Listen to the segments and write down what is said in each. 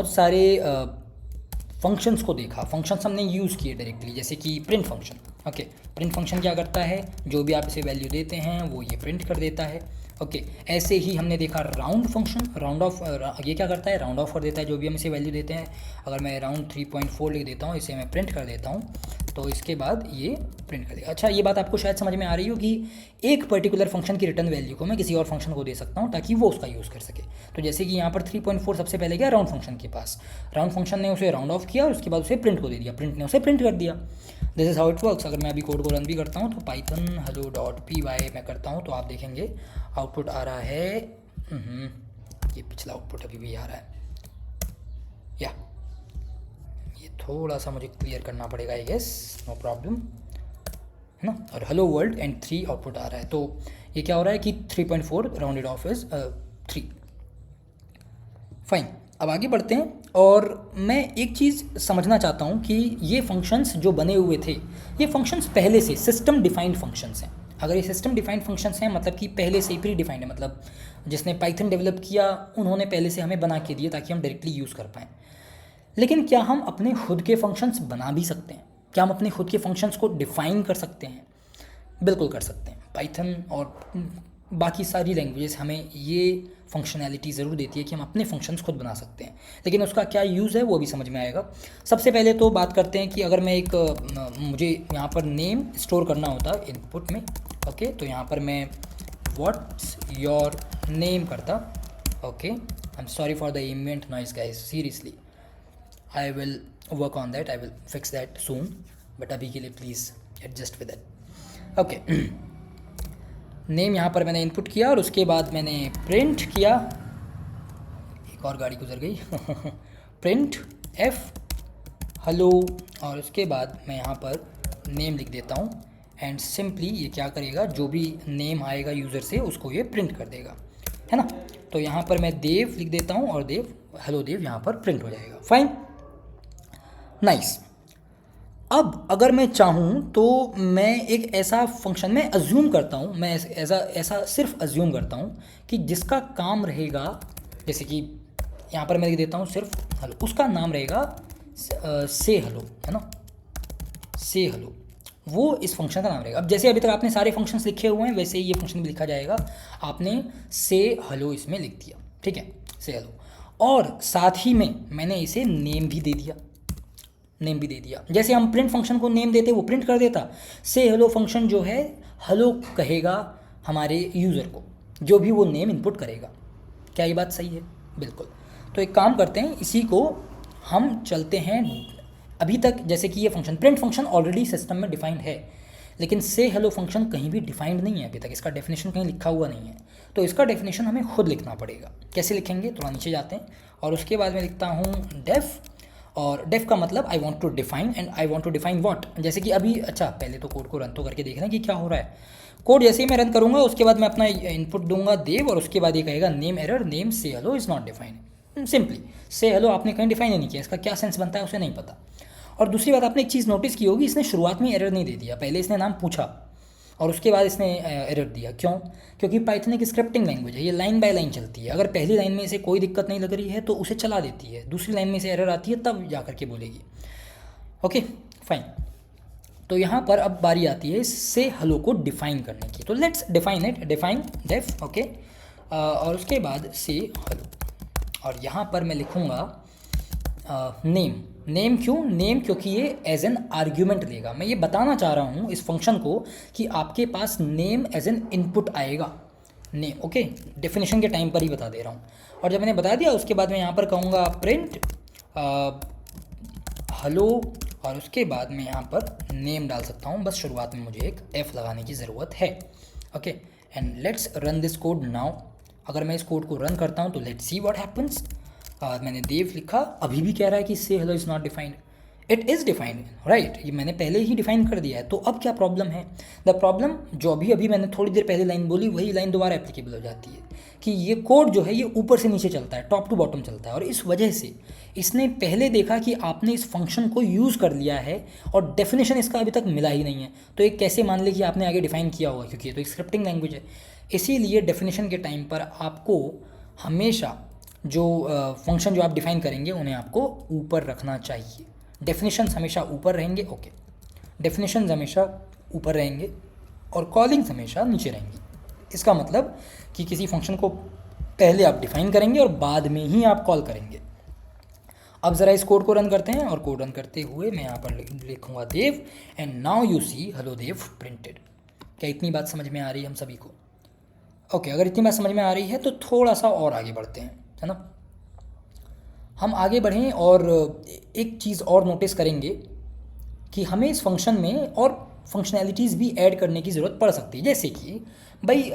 बहुत सारे फंक्शंस को देखा, फंक्शंस हमने यूज़ किए डायरेक्टली, जैसे कि print function. Okay, print function क्या करता है, जो भी आप इसे वैल्यू देते हैं वो ये प्रिंट कर देता है। ओके, ऐसे ही हमने देखा राउंड फंक्शन, राउंड ऑफ, ये क्या करता है, राउंड ऑफ कर देता है जो भी हम इसे वैल्यू देते हैं। अगर मैं राउंड 3.4 लिख देता हूँ, इसे मैं प्रिंट कर देता हूँ, तो इसके बाद ये प्रिंट कर देगा। अच्छा, ये बात आपको शायद समझ में आ रही हो कि एक पर्टिकुलर फंक्शन की रिटर्न वैल्यू को मैं किसी और फंक्शन को दे सकता हूँ ताकि वो उसका यूज़ कर सके। तो जैसे कि यहाँ पर 3.4 सबसे पहले गया राउंड फंक्शन के पास, राउंड फंक्शन ने उसे राउंड ऑफ किया और उसके बाद उसे प्रिंट को दे दिया, प्रिंट ने उसे प्रिंट कर दिया। This is how it works. अगर मैं अभी कोड को रन भी करता हूँ तो पाइथन hello.py मैं करता हूँ तो आप देखेंगे आउटपुट आ रहा है। ये पिछला आउटपुट अभी भी आ रहा है, या ये थोड़ा सा मुझे क्लियर करना पड़ेगा, आई गेस, नो प्रॉब्लम, है ना। और हेलो वर्ल्ड एंड 3 आउटपुट आ रहा है। तो ये क्या हो रहा है कि 3.4 राउंडेड ऑफ इज 3। फाइन, अब आगे बढ़ते हैं और मैं एक चीज़ समझना चाहता हूँ कि ये फंक्शंस जो बने हुए थे, ये फंक्शंस पहले से सिस्टम डिफाइंड फंक्शंस हैं। अगर ये सिस्टम डिफाइंड फंक्शंस हैं मतलब कि पहले से ही प्री डिफाइंड है, मतलब जिसने पाइथन डेवलप किया उन्होंने पहले से हमें बना के दिए ताकि हम डायरेक्टली यूज़ कर पाएँ। लेकिन क्या हम अपने खुद के फंक्शंस बना भी सकते हैं? क्या हम अपने खुद के फंक्शंस को डिफ़ाइन कर सकते हैं? बिल्कुल कर सकते हैं। पाइथन और बाकी सारी लैंग्वेजेस हमें ये फंक्शनैलिटी ज़रूर देती है कि हम अपने फंक्शंस खुद बना सकते हैं, लेकिन उसका क्या यूज़ है वो भी समझ में आएगा। सबसे पहले तो बात करते हैं कि अगर मैं एक मुझे यहाँ पर नेम स्टोर करना होता इनपुट में, ओके, तो यहाँ पर मैं व्हाट्स योर नेम करता। Okay, I am sorry for the ambient noise guys, seriously I will work on that, I will fix that soon, but अभी के लिए please adjust with that. Okay, name यहाँ पर मैंने इनपुट किया और उसके बाद मैंने प्रिंट किया, एक और गाड़ी गुजर गई प्रिंट एफ हेलो, और उसके बाद मैं यहाँ पर नेम लिख देता हूँ एंड सिंपली ये क्या करेगा, जो भी नेम आएगा यूज़र से उसको ये प्रिंट कर देगा, है ना। तो यहाँ पर मैं देव लिख देता हूँ और देव, हेलो देव यहाँ पर प्रिंट हो जाएगा। Fine, nice. अब अगर मैं चाहूँ तो मैं एक ऐसा फंक्शन में अज्यूम करता हूँ, मैं ऐसा सिर्फ अज्यूम करता हूँ कि जिसका काम रहेगा, जैसे कि यहाँ पर मैं लिख देता हूँ सिर्फ हेलो, उसका नाम रहेगा से हेलो, है ना, से हेलो, वो इस फंक्शन का नाम रहेगा। अब जैसे अभी तक आपने सारे फंक्शंस लिखे हुए हैं वैसे ही ये फंक्शन भी लिखा जाएगा। आपने से हेलो इसमें लिख दिया, ठीक है, से हेलो, और साथ ही में मैंने इसे नेम भी दे दिया, नेम भी दे दिया। जैसे हम प्रिंट फंक्शन को नेम देते वो प्रिंट कर देता, से हेलो फंक्शन जो है हेलो कहेगा हमारे यूज़र को, जो भी वो नेम इनपुट करेगा। क्या ये बात सही है? बिल्कुल। तो एक काम करते हैं, इसी को हम चलते हैं अभी तक, जैसे कि ये function print function already system में डिफाइंड है, लेकिन से हेलो फंक्शन कहीं भी डिफाइंड नहीं है अभी तक, इसका डेफिनेशन कहीं लिखा हुआ नहीं है। तो इसका डेफिनेशन हमें खुद लिखना पड़ेगा। कैसे लिखेंगे? थोड़ा नीचे जाते हैं और उसके बाद मैं लिखता हूँ डेफ, और डेफ का मतलब I want to define, and I want to define what. जैसे कि अभी, अच्छा पहले तो कोड को रन तो करके देखना कि क्या हो रहा है। कोड जैसे ही मैं रन करूँगा उसके बाद मैं अपना इनपुट दूंगा देव, और उसके बाद ये कहेगा नेम एरर, नेम से hello is not defined. Simply से हेलो आपने कहीं डिफाइन ही नहीं किया, इसका क्या सेंस बनता है उसे नहीं पता। और दूसरी बात आपने एक चीज़ नोटिस की होगी, इसने शुरुआत में एरर नहीं दे दिया, पहले इसने नाम पूछा और उसके बाद इसने एरर दिया। क्यों? क्योंकि पाइथन एक स्क्रिप्टिंग लैंग्वेज है, ये लाइन बाय लाइन चलती है। अगर पहली लाइन में इसे कोई दिक्कत नहीं लग रही है तो उसे चला देती है, दूसरी लाइन में इसे एरर आती है तब जा करके बोलेगी। ओके फाइन, तो यहाँ पर अब बारी आती है से हेलो को डिफाइन करने की। तो let's define it, define def, okay, और उसके बाद से हेलो, और यहाँ पर मैं लिखूँगा नेम। नेम क्यों? नेम क्योंकि ये एज एन आर्ग्यूमेंट लेगा। मैं ये बताना चाह रहा हूँ इस फंक्शन को कि आपके पास नेम एज एन इनपुट आएगा, नेम, ओके, डेफिनेशन के टाइम पर ही बता दे रहा हूँ। और जब मैंने बता दिया उसके बाद मैं यहाँ पर कहूँगा प्रिंट हेलो, और उसके बाद मैं यहाँ पर नेम डाल सकता हूँ, बस शुरुआत में मुझे एक एफ लगाने की ज़रूरत है। Okay, and let's run this code now. अगर मैं इस कोड को रन करता हूँ तो लेट्स सी व्हाट हैपन्स। मैंने देव लिखा, अभी भी कह रहा है कि से hello is not defined. It is defined, right, ये मैंने पहले ही डिफाइन कर दिया है। तो अब क्या प्रॉब्लम है? द प्रॉब्लम जो अभी मैंने थोड़ी देर पहले लाइन बोली वही लाइन दोबारा एप्लीकेबल हो जाती है कि ये कोड जो है ये ऊपर से नीचे चलता है, टॉप टू बॉटम चलता है, और इस वजह से इसने पहले देखा कि आपने इस फंक्शन को यूज़ कर लिया है और डेफिनेशन इसका अभी तक मिला ही नहीं है। तो ये कैसे मान ले कि आपने आगे डिफाइन किया होगा, क्योंकि ये तो एक स्क्रिप्टिंग लैंग्वेज है। इसीलिए डेफिनेशन के टाइम पर आपको हमेशा जो फंक्शन जो आप डिफाइन करेंगे उन्हें आपको ऊपर रखना चाहिए। डेफिनेशंस हमेशा ऊपर रहेंगे, ओके, डेफिनेशंस हमेशा ऊपर रहेंगे और कॉलिंग्स हमेशा नीचे रहेंगी। इसका मतलब कि किसी फंक्शन को पहले आप डिफाइन करेंगे और बाद में ही आप कॉल करेंगे। अब ज़रा इस कोड को रन करते हैं, और कोड रन करते हुए मैं यहाँ पर लिखूँगा Dev, and now you see hello Dev printed. क्या इतनी बात समझ में आ रही है हम सभी को? ओके, अगर इतनी बात समझ में आ रही है तो थोड़ा सा और आगे बढ़ते हैं, है ना। हम आगे बढ़ें और एक चीज़ और नोटिस करेंगे कि हमें इस फंक्शन में और फंक्शनैलिटीज़ भी ऐड करने की ज़रूरत पड़ सकती है। जैसे कि भाई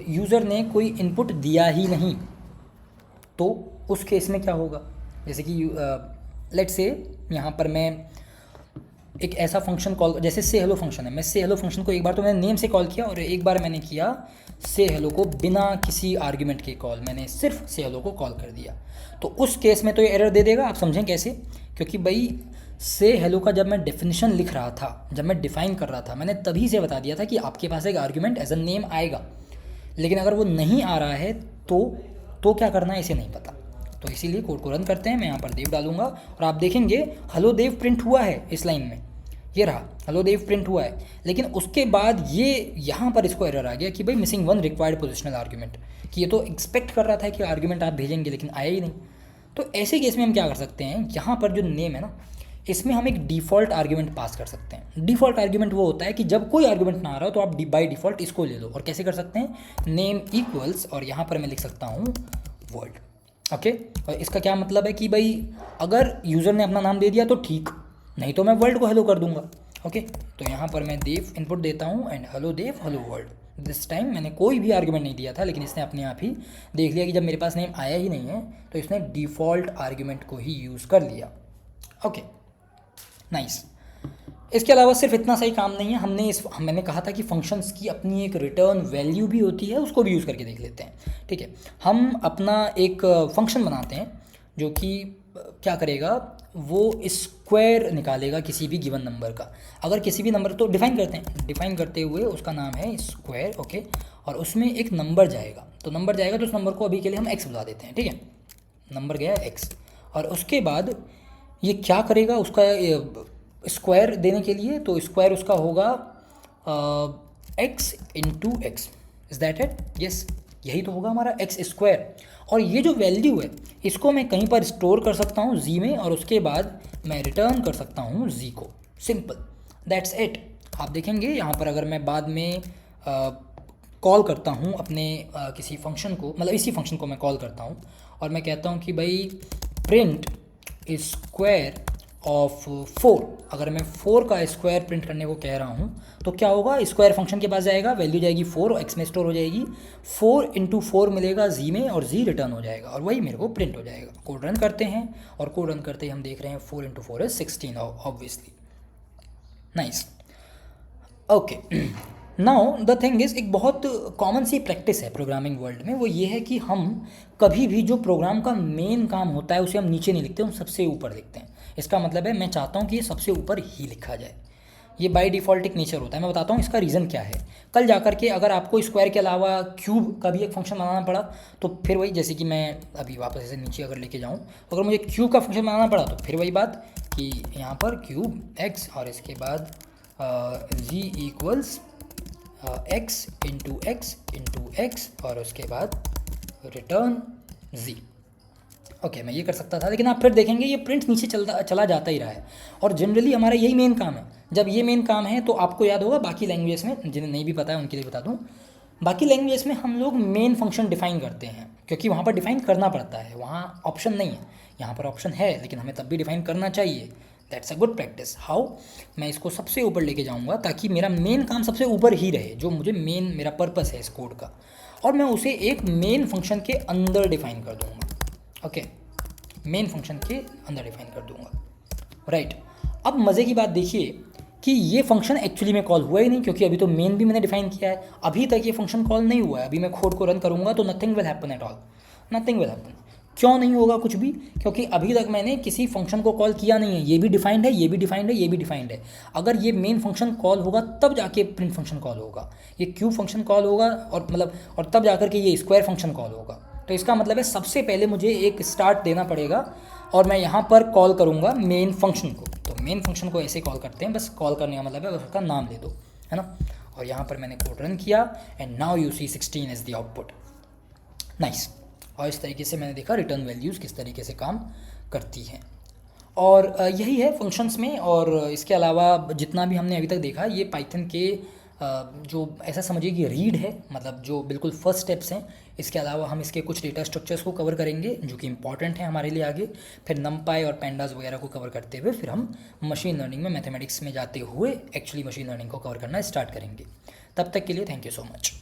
यूज़र ने कोई इनपुट दिया ही नहीं, तो उस केस में क्या होगा? जैसे कि लेट्स से यहाँ पर मैं एक ऐसा फंक्शन कॉल, जैसे से हेलो फंक्शन है, मैं से हेलो फंक्शन को एक बार तो मैंने नेम से कॉल किया और एक बार मैंने किया से हेलो को बिना किसी आर्ग्यूमेंट के कॉल, मैंने सिर्फ से हेलो को कॉल कर दिया। तो उस केस में तो ये एरर दे देगा। आप समझें कैसे? क्योंकि भाई से हेलो का जब मैं डेफिनेशन लिख रहा था, जब मैं डिफाइन कर रहा था, मैंने तभी से बता दिया था कि आपके पास एक आर्ग्यूमेंट एज अ नेम आएगा, लेकिन अगर वो नहीं आ रहा है तो क्या करना है इसे नहीं पता। तो इसीलिए कोड को रन करते हैं, मैं यहाँ पर देव डालूंगा और आप देखेंगे हेलो देव प्रिंट हुआ है इस लाइन में, ये रहा हेलो देव प्रिंट हुआ है। लेकिन उसके बाद ये यहाँ पर इसको एरर आ गया कि भाई missing one required positional argument, कि ये तो एक्सपेक्ट कर रहा था कि आर्ग्यूमेंट आप भेजेंगे लेकिन आया ही नहीं। तो ऐसे केस में हम क्या कर सकते हैं, यहाँ पर जो नेम है ना, इसमें हम एक डिफ़ॉल्ट आर्ग्यूमेंट पास कर सकते हैं। डिफ़ॉल्ट आर्ग्यूमेंट वो होता है कि जब कोई आर्ग्यूमेंट ना आ रहा हो तो आप बाय डिफ़ॉल्ट इसको ले लो। और कैसे कर सकते हैं? नेम इक्वल्स, और यहाँ पर मैं लिख सकता हूँ वर्ल्ड, ओके। और इसका क्या मतलब है कि भाई अगर यूज़र ने अपना नाम दे दिया तो ठीक, नहीं तो मैं वर्ल्ड को हेलो कर दूंगा, ओके। तो यहाँ पर मैं देव इनपुट देता हूँ and hello Dev hello world. This time मैंने कोई भी आर्ग्यूमेंट नहीं दिया था, लेकिन इसने अपने आप ही देख लिया कि जब मेरे पास नेम आया ही नहीं है तो इसने डिफ़ॉल्ट आर्ग्यूमेंट को ही यूज़ कर लिया, ओके, नाइस। इसके अलावा सिर्फ इतना सही काम नहीं है, मैंने कहा था कि फंक्शंस की अपनी एक रिटर्न वैल्यू भी होती है, उसको भी यूज़ करके देख लेते हैं, ठीक है। हम अपना एक फंक्शन बनाते हैं जो कि क्या करेगा, वो स्क्वायर निकालेगा किसी भी गिवन नंबर का। अगर किसी भी नंबर, तो डिफाइन करते हैं, डिफाइन करते हुए उसका नाम है स्क्वायर, ओके। और उसमें एक नंबर जाएगा, तो नंबर जाएगा तो उस नंबर को अभी के लिए हम एक्स बुला देते हैं, ठीक है। नंबर गया एक्स, और उसके बाद ये क्या करेगा, उसका स्क्वायर देने के लिए, तो स्क्वायर उसका होगा x into x, is that it? Yes, यही तो होगा हमारा एक्स स्क्वायर। और ये जो वैल्यू है इसको मैं कहीं पर स्टोर कर सकता हूँ जी में, और उसके बाद मैं रिटर्न कर सकता हूँ जी को, सिंपल, दैट्स इट। आप देखेंगे यहाँ पर अगर मैं बाद में कॉल करता हूँ अपने किसी फंक्शन को, मतलब इसी फंक्शन को मैं कॉल करता हूँ और मैं कहता हूँ कि भाई प्रिंट स्क्वायर ऑफ 4, अगर मैं 4 का स्क्वायर प्रिंट करने को कह रहा हूँ तो क्या होगा, स्क्वायर फंक्शन के पास जाएगा, वैल्यू जाएगी 4 और एक्स में स्टोर हो जाएगी, 4 इंटू 4 मिलेगा जी में और जी रिटर्न हो जाएगा और वही मेरे को प्रिंट हो जाएगा। कोड रन करते हैं और कोड रन करते ही हम देख रहे हैं 4 into 4 is 16 obviously, nice, okay. Now the thing is, एक बहुत कॉमन सी प्रैक्टिस है प्रोग्रामिंग वर्ल्ड में, वो ये है कि हम कभी भी जो प्रोग्राम का मेन काम होता है उसे हम नीचे नहीं लिखते, हम सबसे ऊपर लिखते हैं। इसका मतलब है मैं चाहता हूँ कि ये सबसे ऊपर ही लिखा जाए, ये बाय डिफ़ॉल्ट एक नेचर होता है। मैं बताता हूँ इसका रीज़न क्या है। कल जाकर के अगर आपको स्क्वायर के अलावा क्यूब का भी एक फंक्शन बनाना पड़ा तो फिर वही, जैसे कि मैं अभी वापस ऐसे नीचे अगर लेके जाऊँ, अगर मुझे क्यूब का फंक्शन बनाना पड़ा तो फिर वही बात कि यहाँ पर क्यूब एक्स और इसके बाद G equals x into x और उसके बाद रिटर्न जी, ओके, मैं ये कर सकता था। लेकिन आप फिर देखेंगे ये प्रिंट नीचे चला जाता ही रहा है, और जनरली हमारा यही मेन काम है। जब ये मेन काम है तो आपको याद होगा बाकी लैंग्वेज में, जिन्हें नहीं भी पता है उनके लिए बता दूँ, बाकी लैंग्वेज में हम लोग मेन फंक्शन डिफाइन करते हैं क्योंकि वहाँ पर डिफाइन करना पड़ता है, वहाँ ऑप्शन नहीं है। यहाँ पर ऑप्शन है लेकिन हमें तब भी डिफाइन करना चाहिए, that's a good practice. How, मैं इसको सबसे ऊपर लेके जाऊँगा ताकि मेरा मेन काम सबसे ऊपर ही रहे, जो मुझे मेन मेरा पर्पस है इस कोड का, और मैं उसे एक मेन फंक्शन के अंदर डिफाइन कर दूँगा, ओके, मेन फंक्शन के अंदर डिफाइन कर दूँगा, राइट। अब मज़े की बात देखिए कि ये फंक्शन एक्चुअली में कॉल हुआ ही नहीं, क्योंकि अभी तो मेन भी मैंने डिफाइन किया है, अभी तक ये फंक्शन कॉल नहीं हुआ है। अभी मैं कोड को रन करूँगा तो nothing will happen at all, nothing will happen. क्यों नहीं होगा कुछ भी? क्योंकि अभी तक मैंने किसी फंक्शन को कॉल किया नहीं है, ये भी डिफाइंड है, ये भी डिफाइंड है, ये भी डिफाइंड है। अगर ये मेन फंक्शन कॉल होगा तब जाके प्रिंट फंक्शन कॉल होगा, ये क्यूब फंक्शन कॉल होगा और मतलब और तब जाकर के ये स्क्वायर फंक्शन कॉल होगा, तो इसका मतलब है सबसे पहले मुझे एक स्टार्ट देना पड़ेगा और मैं यहाँ पर कॉल करूँगा मेन फंक्शन को। तो मेन फंक्शन को ऐसे कॉल करते हैं, बस कॉल करने का मतलब है बस उसका नाम ले दो, है ना। और यहाँ पर मैंने कोड रन किया and now you see 16 as the output. Nice. और इस तरीके से मैंने देखा रिटर्न वैल्यूज़ किस तरीके से काम करती हैं। और यही है फंक्शंस में। और इसके अलावा जितना भी हमने अभी तक देखा ये पाइथन के जो ऐसा समझिए कि रीड है, मतलब जो बिल्कुल फर्स्ट स्टेप्स हैं। इसके अलावा हम इसके कुछ डेटा स्ट्रक्चर्स को कवर करेंगे जो कि इंपॉर्टेंट है हमारे लिए आगे, फिर नमपाई और पैंडास वगैरह को कवर करते हुए फिर हम मशीन लर्निंग में मैथमेटिक्स में जाते हुए एक्चुअली मशीन लर्निंग को कवर करना स्टार्ट करेंगे। तब तक के लिए थैंक यू सो मच।